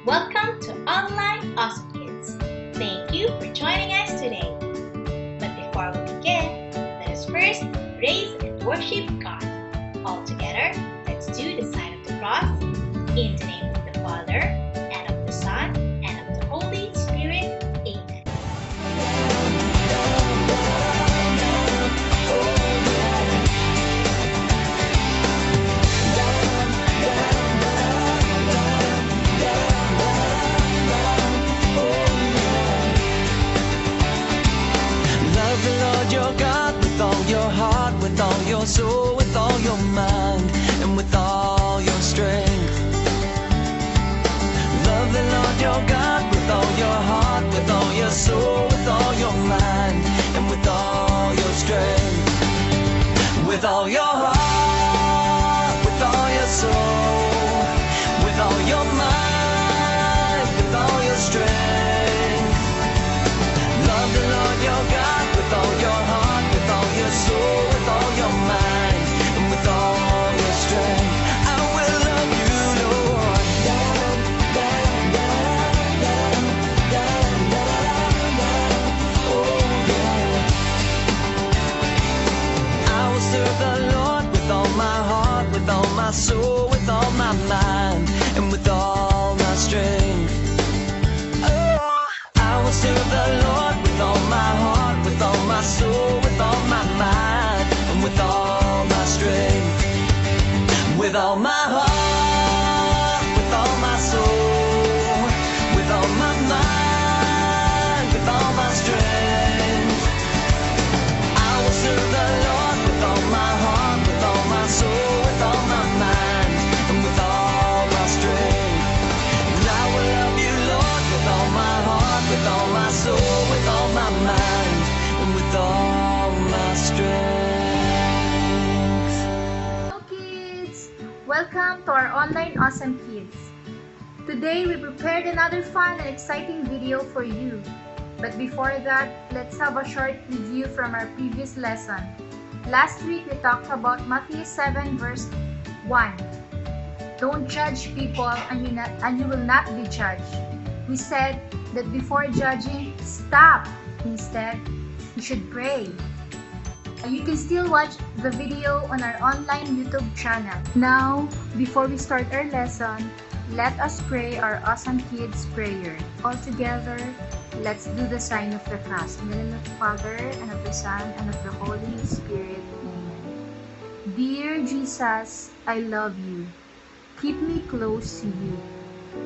Welcome to Online Awesomekids. Thank you for joining us today. But before we begin, let us first praise and worship God. All together, let's do the sign of the cross. In the name of the Father, and of the Son, and of the Holy Spirit. Amen. Love the Lord your God with all your heart, with all your soul, with all your mind, and with all your strength. Love the Lord your God with all your heart, with all your soul, with all your mind, and with all your strength. With all your heart, with all your soul, with all your mind, with all your strength. Love the Lord your God with all your heart, with all your soul, with all your mind, and with all your strength. I will love you, Lord. Oh, yeah. I will serve the Lord with all my heart, with all my soul, with all my mind, and with all my strength. I will serve the Lord with all my heart, with all my soul, with all my mind, and with all my strength. With all my heart, with all my soul, with all my mind, with all my strength. I will serve the Lord with all my heart, with all my soul, with all my mind, and with all my strength. And I will love you, Lord, with all my heart, with all my soul, with all my mind, and with all my strength. Hello kids! Welcome to our online Awesome Kids. Today we prepared another fun and exciting video for you. But before that, let's have a short review from our previous lesson. Last week we talked about Matthew 7 verse 1. Don't judge people and you will not be judged. We said that before judging, stop. Instead, you should pray. You can still watch the video on our online YouTube channel. Now, before we start our lesson, let us pray our Awesome Kids prayer. All together, let's do the sign of the cross. In the name of the Father, and of the Son, and of the Holy Spirit. Amen. Dear Jesus, I love you. Keep me close to you.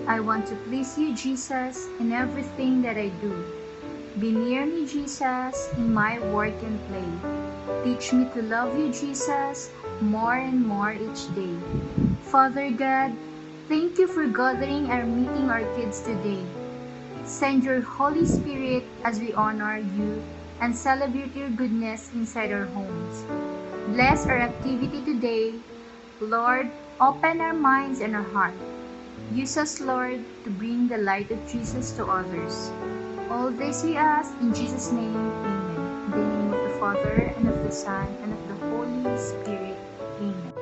I want to please you, Jesus, in everything that I do. Be near me, Jesus, in my work and play. Teach me to love you, Jesus, more and more each day. Father God, thank you for gathering and meeting our kids today. Send your Holy Spirit as we honor you and celebrate your goodness inside our homes. Bless our activity today. Lord, open our minds and our heart. Use us, Lord, to bring the light of Jesus to others. All this we ask in Jesus' name, amen. In the name of the Father, and of the Son, and of the Holy Spirit, amen.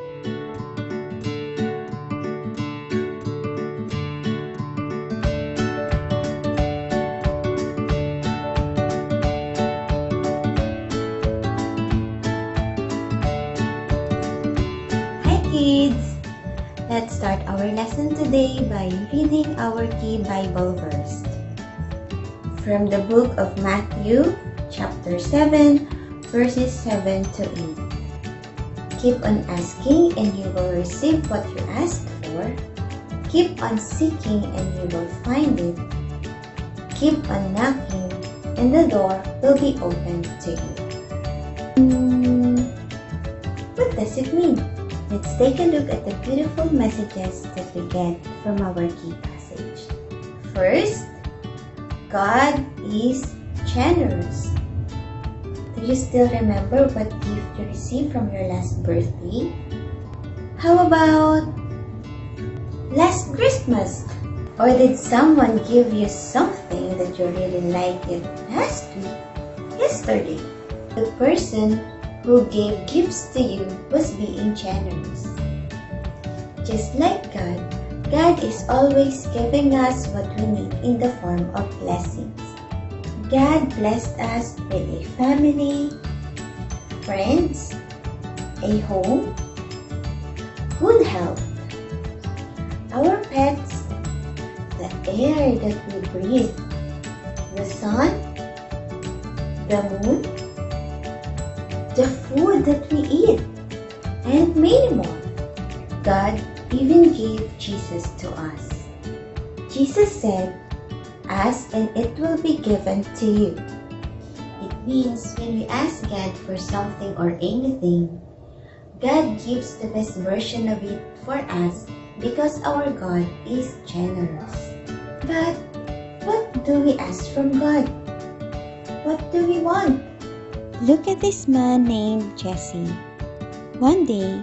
Hi kids! Let's start our lesson today by reading our key Bible verse. From the book of Matthew, chapter 7, verses 7 to 8. Keep on asking and you will receive what you ask for. Keep on seeking and you will find it. Keep on knocking and the door will be opened to you. What does it mean? Let's take a look at the beautiful messages that we get from our key passage. First, God is generous. Do you still remember what gift you received from your last birthday? How about last Christmas? Or did someone give you something that you really liked last week, yesterday? The person who gave gifts to you was being generous. Just like God, God is always giving us what we need in the form of blessings. God blessed us with a family, friends, a home, good health, our pets, the air that we breathe, the sun, the moon, the food that we eat, and many more. God even gave Jesus to us. Jesus said, "Ask and it will be given to you." It means when we ask God for something or anything, God gives the best version of it for us because our God is generous. But what do we ask from God? What do we want? Look at this man named Jesse. One day,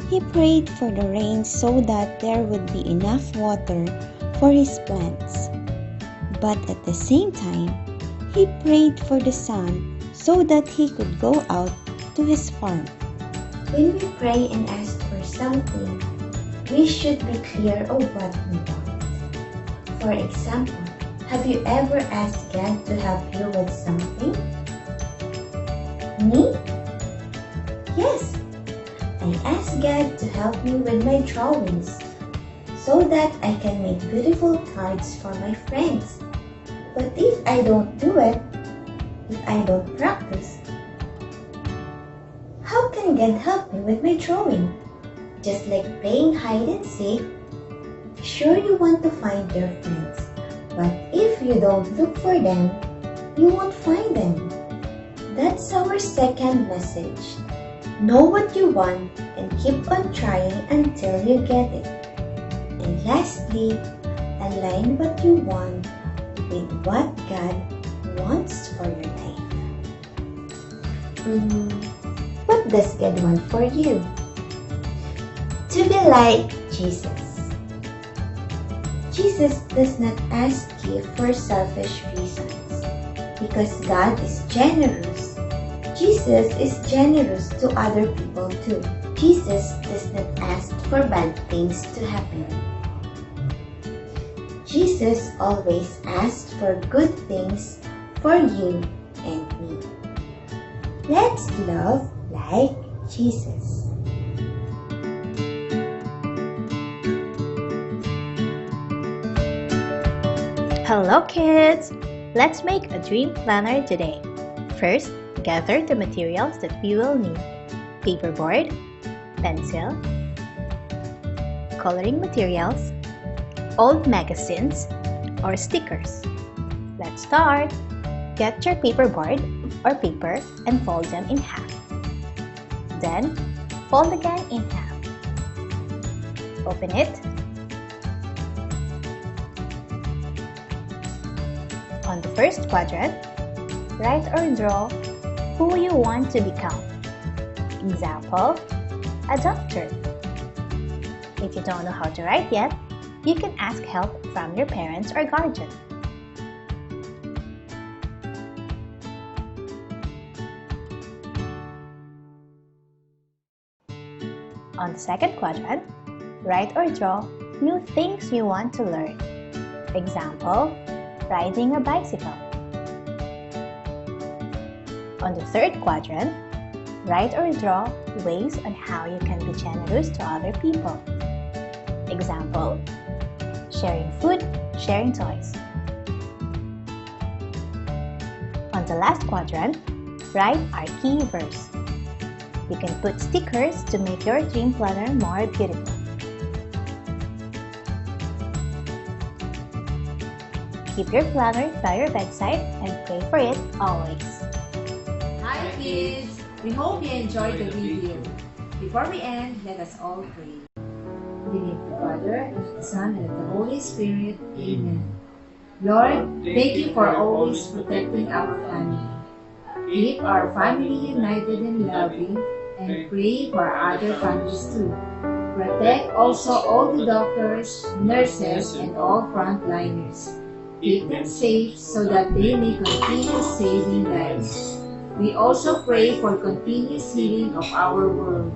he prayed for the rain so that there would be enough water for his plants. But at the same time, he prayed for the sun so that he could go out to his farm. When we pray and ask for something, we should be clear of what we want. For example, have you ever asked God to help you with something? Me? Yes. I asked God to help me with my drawings so that I can make beautiful cards for my friends. But if I don't do it, if I don't practice, how can God help me with my drawing? Just like playing hide and seek, sure you want to find your friends, but if you don't look for them, you won't find them. That's our second message. Know what you want and keep on trying until you get it. And lastly, align what you want with what God wants for your life. What does God want for you? To be like Jesus. Jesus does not ask you for selfish reasons because God is generous. Jesus is generous to other people too. Jesus does not ask for bad things to happen. Jesus always asks for good things for you and me. Let's love like Jesus. Hello kids! Let's make a dream planner today. First, gather the materials that we will need. Paperboard, pencil, coloring materials, old magazines, or stickers. Let's start! Get your paperboard or paper and fold them in half. Then, fold again in half. Open it. On the first quadrant, write or draw who you want to become. Example, a doctor. If you don't know how to write yet, you can ask help from your parents or guardian. On the second quadrant, write or draw new things you want to learn. Example, riding a bicycle. On the third quadrant, write or draw ways on how you can be generous to other people. Example, sharing food, sharing toys. On the last quadrant, write our key verse. You can put stickers to make your dream planner more beautiful. Keep your planner by your bedside and pray for it always. Hi kids! We hope you enjoyed the video. Before we end, let us all pray. In the name of the Father, and of the Son, and of the Holy Spirit. Amen. Lord, thank you for always protecting our family. Keep our family united and loving, and pray for other families too. Protect also all the doctors, nurses, and all frontliners. Keep them safe so that they may continue saving lives. We also pray for continuous healing of our world.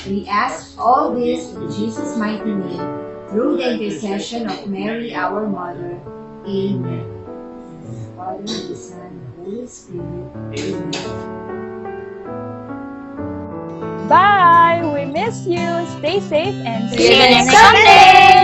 We ask all this in Jesus' mighty name. through the intercession of Mary, our Mother. Amen. In the Father, and the Son, and the Holy Spirit. Amen. Bye! We miss you. Stay safe and See you next Sunday!